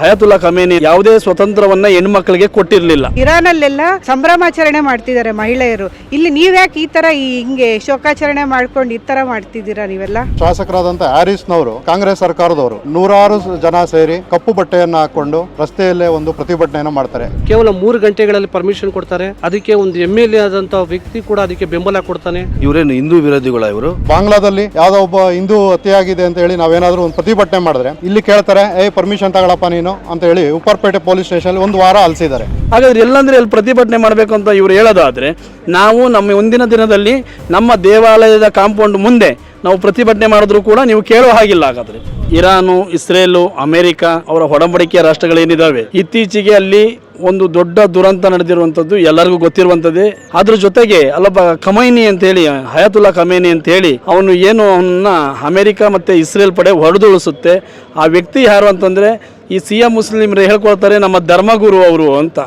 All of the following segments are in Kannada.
ಹಯಾತುಲ್ಲಾ ಖಮೇನಿ ಯಾವುದೇ ಸ್ವತಂತ್ರವನ್ನ ಹೆಣ್ಮಕ್ಳಿಗೆ ಕೊಟ್ಟಿರಲಿಲ್ಲ. ಇರಾನಲ್ಲೆಲ್ಲ ಸಂಭ್ರಮಾಚರಣೆ ಮಾಡ್ತಿದ್ದಾರೆ ಮಹಿಳೆಯರು. ಇಲ್ಲಿ ನೀವ್ಯಾಕೆ ಈ ತರ ಹಿಂಗೆ ಶೋಕಾಚರಣೆ ಮಾಡ್ಕೊಂಡು ಈ ತರ ಮಾಡ್ತಿದ್ದೀರಾ ನೀವೆಲ್ಲ? ಶಾಸಕರಾದಂತ ಹ್ಯಾರಿಸ್ನವರು ಕಾಂಗ್ರೆಸ್ ಸರ್ಕಾರದವರು ನೂರಾರು ಜನ ಸೇರಿ ಕಪ್ಪು ಬಟ್ಟೆಯನ್ನು ಹಾಕೊಂಡು ರಸ್ತೆಯಲ್ಲೇ ಒಂದು ಪ್ರತಿಭಟನೆಯನ್ನು ಮಾಡ್ತಾರೆ. ಕೇವಲ 3 ಗಂಟೆಗಳಲ್ಲಿ ಪರ್ಮಿಷನ್ ಕೊಡ್ತಾರೆ. ಅದಕ್ಕೆ ಒಂದು MLA ಆದಂತ ವ್ಯಕ್ತಿ ಕೂಡ ಅದಕ್ಕೆ ಬೆಂಬಲ ಕೊಡ್ತಾನೆ. ಇವರೇನು ಹಿಂದೂ ವಿರೋಧಿಗಳ ಇವರು? ಬಾಂಗ್ಲಾದಲ್ಲಿ ಯಾವ್ದೋ ಒಬ್ಬ ಹಿಂದೂ ಹತ್ಯೆಯಾಗಿದೆ ಅಂತ ಹೇಳಿ ನಾವೇನಾದ್ರೂ ಒಂದು ಪ್ರತಿಭಟನೆ ಮಾಡಿದ್ರೆ ಇಲ್ಲಿ ಕೇಳ್ತಾರೆ, ಪರ್ಮಿಷನ್ ತಗೊಳಪ್ಪ ನೀನು ಅಂತ ಹೇಳಿ ಉಪ್ಪರ್ಪೇಟೆ ಪೊಲೀಸ್ ಸ್ಟೇಷನ್ 1 ವಾರ ಅಲಿಸಿದ್ದಾರೆ. ಹಾಗಾದ್ರೆ ಎಲ್ಲಂದ್ರೆ ಇಲ್ಲಿ ಪ್ರತಿಭಟನೆ ಮಾಡಬೇಕು ಅಂತ ಇವ್ರು ಹೇಳೋದಾದ್ರೆ ನಾವು ನಮ್ಮ ಒಂದಿನ ದಿನದಲ್ಲಿ ನಮ್ಮ ದೇವಾಲಯದ ಕಾಂಪೌಂಡ್ ಮುಂದೆ ನಾವು ಪ್ರತಿಭಟನೆ ಮಾಡಿದ್ರು ಕೂಡ ನೀವು ಕೇಳೋ ಹಾಗಿಲ್ಲ. ಹಾಗಾದ್ರೆ ಇರಾನು, ಇಸ್ರೇಲು, ಅಮೆರಿಕ ಅವರ ಒಡಂಬಡಿಕೆಯ ರಾಷ್ಟ್ರಗಳೇನಿದ್ದಾವೆ, ಇತ್ತೀಚೆಗೆ ಅಲ್ಲಿ ಒಂದು ದೊಡ್ಡ ದುರಂತ ನಡೆದಿರುವಂಥದ್ದು ಎಲ್ಲರಿಗೂ ಗೊತ್ತಿರುವಂಥದ್ದೇ. ಅದ್ರ ಜೊತೆಗೆ ಅಲ್ಲೊಬ್ಬ ಖಮೈನಿ ಅಂತ ಹೇಳಿ, ಹಯಾತುಲ್ಲಾ ಖಮೇನಿ ಅಂತ ಹೇಳಿ ಅವನು ಏನು ಅವನ್ನ ಅಮೆರಿಕ ಮತ್ತೆ ಇಸ್ರೇಲ್ ಪಡೆ ಹೊಡೆದುಳಿಸುತ್ತೆ. ಆ ವ್ಯಕ್ತಿ ಯಾರು ಅಂತಂದ್ರೆ ಈ ಸಿಯಾ ಮುಸ್ಲಿಮ್ರು ಹೇಳ್ಕೊಳ್ತಾರೆ ನಮ್ಮ ಧರ್ಮಗುರು ಅವರು ಅಂತ.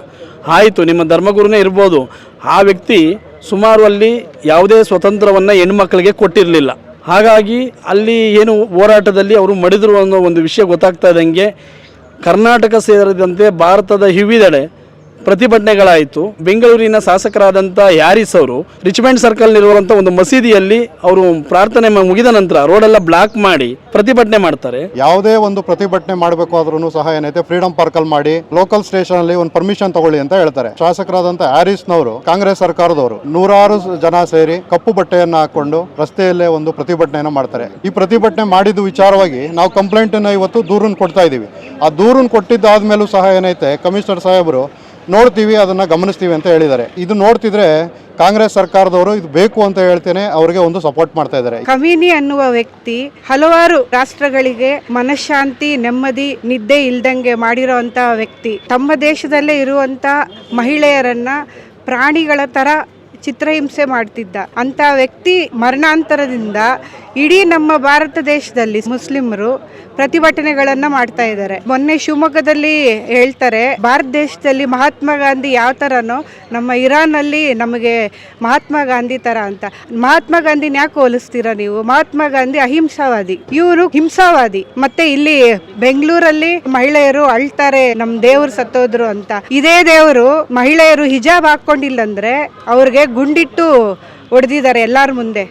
ಆಯಿತು, ನಿಮ್ಮ ಧರ್ಮಗುರುನೇ ಇರ್ಬೋದು. ಆ ವ್ಯಕ್ತಿ ಸುಮಾರು ಅಲ್ಲಿ ಯಾವುದೇ ಸ್ವತಂತ್ರವನ್ನು ಹೆಣ್ಮಕ್ಳಿಗೆ ಕೊಟ್ಟಿರಲಿಲ್ಲ. ಹಾಗಾಗಿ ಅಲ್ಲಿ ಏನು ಹೋರಾಟದಲ್ಲಿ ಅವರು ಮಡಿದ್ರು ಅನ್ನೋ ಒಂದು ವಿಷಯ ಗೊತ್ತಾಗ್ತಾ ಇದ್ದಂಗೆ ಕರ್ನಾಟಕ ಸೇರಿದಂತೆ ಭಾರತದ ವಿವಿಧೆಡೆ ಪ್ರತಿಭಟನೆಗಳಾಯಿತು. ಬೆಂಗಳೂರಿನ ಶಾಸಕರಾದಂಥ ಹ್ಯಾರಿಸ್ ಅವರು ರಿಚ್ಮೆಂಟ್ ಸರ್ಕಲ್ ಇರುವಂಥ ಒಂದು ಮಸೀದಿಯಲ್ಲಿ ಅವರು ಪ್ರಾರ್ಥನೆ ಮುಗಿದ ನಂತರ ರೋಡೆಲ್ಲ ಬ್ಲಾಕ್ ಮಾಡಿ ಪ್ರತಿಭಟನೆ ಮಾಡ್ತಾರೆ. ಯಾವುದೇ ಒಂದು ಪ್ರತಿಭಟನೆ ಮಾಡಬೇಕು ಆದ್ರೂ ಸಹ ಏನೈತೆ ಫ್ರೀಡಂ ಪಾರ್ಕ್ ಅಲ್ಲಿ ಮಾಡಿ ಲೋಕಲ್ ಸ್ಟೇಷನ್ ಅಲ್ಲಿ ಒಂದು ಪರ್ಮಿಷನ್ ತಗೊಳ್ಳಿ ಅಂತ ಹೇಳ್ತಾರೆ. ಶಾಸಕರಾದಂತ ಹ್ಯಾರಿಸ್ನವರು ಕಾಂಗ್ರೆಸ್ ಸರ್ಕಾರದವರು ನೂರಾರು ಜನ ಸೇರಿ ಕಪ್ಪು ಬಟ್ಟೆಯನ್ನು ಹಾಕೊಂಡು ರಸ್ತೆಯಲ್ಲೇ ಒಂದು ಪ್ರತಿಭಟನೆಯನ್ನು ಮಾಡ್ತಾರೆ. ಈ ಪ್ರತಿಭಟನೆ ಮಾಡಿದ ವಿಚಾರವಾಗಿ ನಾವು ಕಂಪ್ಲೇಂಟ್ ಅನ್ನು ಇವತ್ತು ದೂರನ್ನು ಕೊಡ್ತಾ ಇದ್ದೀವಿ. ಆ ದೂರನ್ನು ಕೊಟ್ಟಿದ್ದಾದ್ಮೇಲೂ ಸಹ ಏನೈತೆ ಕಮಿಷನರ್ ಸಾಹೇಬರು ನೋಡ್ತೀವಿ, ಅದನ್ನ ಗಮನಿಸ್ತೀವಿ ಅಂತ ಹೇಳಿದ್ದಾರೆ. ಇದು ನೋಡ್ತಿದ್ರೆ ಕಾಂಗ್ರೆಸ್ ಸರ್ಕಾರದವರು ಇದು ಬೇಕು ಅಂತ ಹೇಳ್ತೇನೆ ಅವರಿಗೆ ಒಂದು ಸಪೋರ್ಟ್ ಮಾಡ್ತಾ ಇದ್ದಾರೆ. ಖಮೀನಿ ಅನ್ನುವ ವ್ಯಕ್ತಿ ಹಲವಾರು ರಾಷ್ಟ್ರಗಳಿಗೆ ಮನಃಶಾಂತಿ, ನೆಮ್ಮದಿ, ನಿದ್ದೆ ಇಲ್ದಂಗೆ ಮಾಡಿರೋಂಥ ವ್ಯಕ್ತಿ. ತಮ್ಮ ದೇಶದಲ್ಲೇ ಇರುವಂತ ಮಹಿಳೆಯರನ್ನ ಪ್ರಾಣಿಗಳ ತರ ಚಿತ್ರಹಿಂಸೆ ಮಾಡ್ತಿದ್ದ ಅಂತ ವ್ಯಕ್ತಿ ಮರಣಾಂತರದಿಂದ ಇಡೀ ನಮ್ಮ ಭಾರತ ದೇಶದಲ್ಲಿ ಮುಸ್ಲಿಮರು ಪ್ರತಿಭಟನೆಗಳನ್ನ ಮಾಡ್ತಾ ಇದ್ದಾರೆ. ಮೊನ್ನೆ ಶಿವಮೊಗ್ಗದಲ್ಲಿ ಹೇಳ್ತಾರೆ, ಭಾರತ ದೇಶದಲ್ಲಿ ಮಹಾತ್ಮ ಗಾಂಧಿ ಯಾವ ಥರನೋ ನಮ್ಮ ಇರಾನಲ್ಲಿ ನಮಗೆ ಮಹಾತ್ಮ ಗಾಂಧಿ ಥರ ಅಂತ. ಮಹಾತ್ಮ ಗಾಂಧಿನ ಯಾಕೆ ಹೋಲಿಸ್ತೀರಾ ನೀವು? ಮಹಾತ್ಮ ಗಾಂಧಿ ಅಹಿಂಸಾವಾದಿ, ಇವರು ಹಿಂಸಾವಾದಿ. ಮತ್ತೆ ಇಲ್ಲಿ ಬೆಂಗಳೂರಲ್ಲಿ ಮಹಿಳೆಯರು ಅಳ್ತಾರೆ ನಮ್ಮ ದೇವರು ಸತ್ತೋದ್ರು ಅಂತ. ಇದೇ ದೇವರು ಮಹಿಳೆಯರು ಹಿಜಾಬ್ ಹಾಕೊಂಡಿಲ್ಲಂದ್ರೆ ಅವ್ರಿಗೆ ಗುಂಡಿಟ್ಟು ಹೊಡೆದಿದ್ದಾರೆ ಎಲ್ಲಾರ ಮುಂದೆ.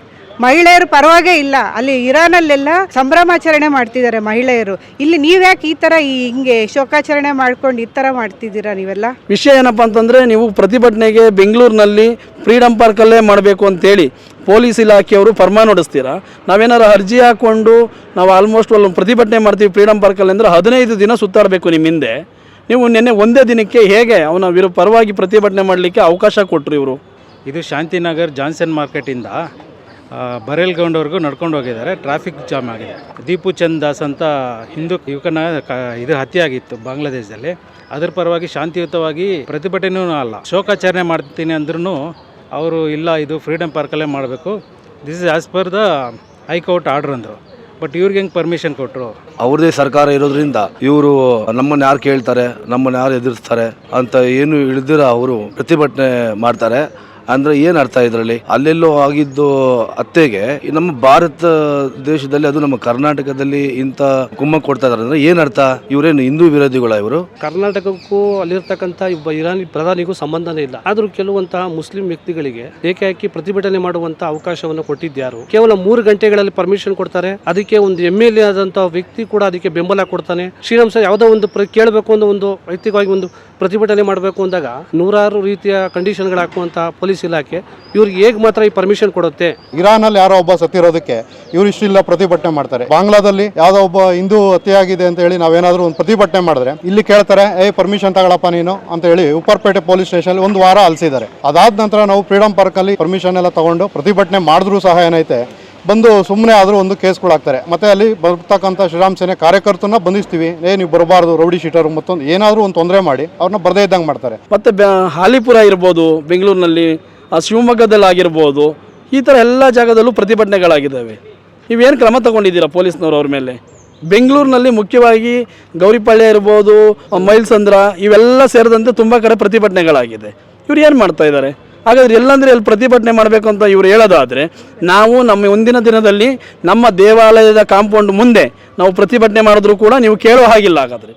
ಮಹಿಳೆಯರು ಪರವಾಗೇ ಇಲ್ಲ. ಅಲ್ಲಿ ಇರಾನಲ್ಲೆಲ್ಲ ಸಂಭ್ರಮಾಚರಣೆ ಮಾಡ್ತಿದ್ದಾರೆ ಮಹಿಳೆಯರು. ಇಲ್ಲಿ ನೀವ್ಯಾಕೆ ಈ ತರ ಹಿಂಗೆ ಶೋಕಾಚರಣೆ ಮಾಡ್ಕೊಂಡು ಈ ತರ ಮಾಡ್ತಿದ್ದೀರಾ ನೀವೆಲ್ಲ? ವಿಷಯ ಏನಪ್ಪಾ ಅಂತಂದ್ರೆ, ನೀವು ಪ್ರತಿಭಟನೆಗೆ ಬೆಂಗಳೂರಿನಲ್ಲಿ ಫ್ರೀಡಂ ಪಾರ್ಕಲ್ಲೇ ಮಾಡಬೇಕು ಅಂತೇಳಿ ಪೊಲೀಸ್ ಇಲಾಖೆಯವರು ಫರ್ಮಾನ್ ಹೊಡಿಸ್ತೀರಾ. ನಾವೇನಾರು ಅರ್ಜಿ ಹಾಕ್ಕೊಂಡು ನಾವು ಆಲ್ಮೋಸ್ಟ್ ಒಂದು ಪ್ರತಿಭಟನೆ ಮಾಡ್ತೀವಿ ಫ್ರೀಡಂ ಪಾರ್ಕಲ್ಲಿ ಅಂದರೆ 15 ದಿನ ಸುತ್ತಾಡಬೇಕು ನಿಮ್ಮ ಹಿಂದೆ. ನೀವು ನಿನ್ನೆ ಒಂದೇ ದಿನಕ್ಕೆ ಹೇಗೆ ಅವನ ಪರವಾಗಿ ಪ್ರತಿಭಟನೆ ಮಾಡಲಿಕ್ಕೆ ಅವಕಾಶ ಕೊಟ್ಟರು ಇವರು? ಇದು ಶಾಂತಿನಗರ್ ಜಾನ್ಸನ್ ಮಾರ್ಕೆಟಿಂದ ಬರೇಲ್ಗೌಂಡ್ವರೆಗೂ ನಡ್ಕೊಂಡು ಹೋಗಿದ್ದಾರೆ. ಟ್ರಾಫಿಕ್ ಜಾಮ್ ಆಗಿದೆ. ದೀಪು ಚಂದ್ ದಾಸ್ ಅಂತ ಹಿಂದೂ ಯುವಕನ ಇದು ಹತ್ಯೆ ಆಗಿತ್ತು ಬಾಂಗ್ಲಾದೇಶದಲ್ಲಿ. ಅದರ ಪರವಾಗಿ ಶಾಂತಿಯುತವಾಗಿ ಪ್ರತಿಭಟನೆಯೂ ಅಲ್ಲ, ಶೋಕಾಚರಣೆ ಮಾಡ್ತೀನಿ ಅಂದ್ರೂ ಅವರು ಇಲ್ಲ, ಇದು ಫ್ರೀಡಂ ಪಾರ್ಕಲ್ಲೇ ಮಾಡಬೇಕು, this is as per the high court order ಅಂದರು. ಬಟ್ ಇವ್ರಿಗೆ ಹೆಂಗೆ ಪರ್ಮಿಷನ್ ಕೊಟ್ಟರು? ಅವ್ರದೇ ಸರ್ಕಾರ ಇರೋದ್ರಿಂದ ಇವರು ನಮ್ಮನ್ನು ಯಾರು ಕೇಳ್ತಾರೆ, ನಮ್ಮನ್ನು ಯಾರು ಎದುರಿಸ್ತಾರೆ ಅಂತ ಏನು ಇಳಿದಿರ ಅವರು ಪ್ರತಿಭಟನೆ ಮಾಡ್ತಾರೆ. ಅಂದರೆ ಏನು ಅರ್ಥ ಇದರಲ್ಲಿ? ಅಲ್ಲೆಲ್ಲೋ ಆಗಿದ್ದು ಹತ್ಯೆಗೆ ನಮ್ಮ ಭಾರತ ದೇಶದಲ್ಲಿ, ಅದು ನಮ್ಮ ಕರ್ನಾಟಕದಲ್ಲಿ ಇಂಥ ಕುಮ್ಮಕ್ಕು ಕೊಡ್ತಾ ಇದಾರೆ ಅಂದರೆ ಏನು ಅರ್ಥ? ಇವರೇನು ಹಿಂದೂ ವಿರೋಧಿಗಳ ಇವರು? ಕರ್ನಾಟಕಕ್ಕೂ ಅಲ್ಲಿರ್ತಕ್ಕಂಥ ಇರಾನಿ ಪ್ರಧಾನಿಗೂ ಸಂಬಂಧನೇ ಇಲ್ಲ. ಆದರೂ ಕೆಲವಂತಹ ಮುಸ್ಲಿಂ ವ್ಯಕ್ತಿಗಳಿಗೆ ಏಕಾಏಕಿ ಪ್ರತಿಭಟನೆ ಮಾಡುವಂತ ಅವಕಾಶವನ್ನು ಕೊಟ್ಟಿದ್ಯಾರು? ಕೇವಲ 3 ಗಂಟೆಗಳಲ್ಲಿ ಪರ್ಮಿಷನ್ ಕೊಡ್ತಾರೆ. ಅದಕ್ಕೆ ಒಂದು MLA ಆದಂತ ವ್ಯಕ್ತಿ ಕೂಡ ಅದಕ್ಕೆ ಬೆಂಬಲ ಕೊಡ್ತಾನೆ. ಶ್ರೀರಾಮ್ ಸರ್ ಯಾವುದೋ ಒಂದು ಕೇಳಬೇಕು ಅನ್ನೋ ಒಂದು ವೈಯಕ್ತಿಕವಾಗಿ ಒಂದು ಪ್ರತಿಭಟನೆ ಮಾಡಬೇಕು ಅಂದಾಗ ನೂರಾರು ರೀತಿಯ ಕಂಡೀಷನ್ಗಳು ಹಾಕುವಂತ ಪೊಲೀಸ್ ಇಲಾಖೆ ಇವ್ರಿಗೆ ಹೇಗೆ ಮಾತ್ರ ಈ ಪರ್ಮಿಷನ್ ಕೊಡುತ್ತೆ? ಇರಾನಲ್ಲಿ ಯಾರೋ ಒಬ್ಬ ಸತ್ತಿರೋದಕ್ಕೆ ಇವ್ರು ಇಷ್ಟಿಲ್ಲ ಪ್ರತಿಭಟನೆ ಮಾಡ್ತಾರೆ. ಬಾಂಗ್ಲಾದಲ್ಲಿ ಯಾವ್ದೋ ಒಬ್ಬ ಹಿಂದೂ ಹತ್ಯೆಯಾಗಿದೆ ಅಂತ ಹೇಳಿ ನಾವೇನಾದ್ರೂ ಒಂದು ಪ್ರತಿಭಟನೆ ಮಾಡಿದ್ರೆ ಇಲ್ಲಿ ಕೇಳ್ತಾರೆ, ಪರ್ಮಿಷನ್ ತಗೊಳಪ್ಪ ನೀನು ಅಂತ ಹೇಳಿ ಉಪ್ಪರ್ಪೇಟೆ ಪೊಲೀಸ್ ಸ್ಟೇಷನ್ 1 ವಾರ ಅಲಿಸಿದ್ದಾರೆ. ಅದಾದ ನಂತರ ನಾವು ಫ್ರೀಡಂ ಪಾರ್ಕ್ ಅಲ್ಲಿ ಪರ್ಮಿಷನ್ ಎಲ್ಲ ತಗೊಂಡು ಪ್ರತಿಭಟನೆ ಮಾಡಿದ್ರು ಸಹ ಏನೈತೆ ಬಂದು ಸುಮ್ಮನೆ ಆದರೂ ಒಂದು ಕೇಸ್ಗಳಾಗ್ತಾರೆ. ಮತ್ತೆ ಅಲ್ಲಿ ಬರ್ತಕ್ಕಂಥ ಶ್ರೀರಾಮ್ ಸೇನೆ ಕಾರ್ಯಕರ್ತನ ಬಂಧಿಸ್ತೀವಿ, ನೀವು ಬರಬಾರ್ದು, ರೌಡಿ ಶೀಟರ್, ಮತ್ತೊಂದು ಏನಾದರೂ ಒಂದು ತೊಂದರೆ ಮಾಡಿ ಅವ್ರನ್ನ ಬರದೇ ಇದ್ದಂಗೆ ಮಾಡ್ತಾರೆ. ಮತ್ತು ಹಾಲಿಪುರ ಇರ್ಬೋದು, ಬೆಂಗಳೂರಿನಲ್ಲಿ ಶಿವಮೊಗ್ಗದಲ್ಲಿ ಆಗಿರ್ಬೋದು, ಈ ಥರ ಎಲ್ಲ ಜಾಗದಲ್ಲೂ ಪ್ರತಿಭಟನೆಗಳಾಗಿದ್ದಾವೆ. ನೀವೇನು ಕ್ರಮ ತಗೊಂಡಿದ್ದೀರಾ ಪೊಲೀಸ್ನವರು ಅವ್ರ ಮೇಲೆ? ಬೆಂಗಳೂರಿನಲ್ಲಿ ಮುಖ್ಯವಾಗಿ ಗೌರಿಪಾಳ್ಯ ಇರ್ಬೋದು, ಮೈಲ್ಸಂದ್ರ, ಇವೆಲ್ಲ ಸೇರಿದಂತೆ ತುಂಬ ಕಡೆ ಪ್ರತಿಭಟನೆಗಳಾಗಿದೆ. ಇವ್ರು ಏನು ಮಾಡ್ತಾ ಇದ್ದಾರೆ? ಹಾಗಾದ್ರೆ ಎಲ್ಲಂದ್ರೆ ಎಲ್ಲಿ ಪ್ರತಿಭಟನೆ ಮಾಡಬೇಕು ಅಂತ ಇವರು ಹೇಳೋದಾದರೆ ನಾವು ನಮ್ಮ ಒಂದಿನ ದಿನದಲ್ಲಿ ನಮ್ಮ ದೇವಾಲಯದ ಕಾಂಪೌಂಡ್ ಮುಂದೆ ನಾವು ಪ್ರತಿಭಟನೆ ಮಾಡಿದ್ರು ಕೂಡ ನೀವು ಕೇಳೋ ಹಾಗಿಲ್ಲ. ಹಾಗಾದರೆ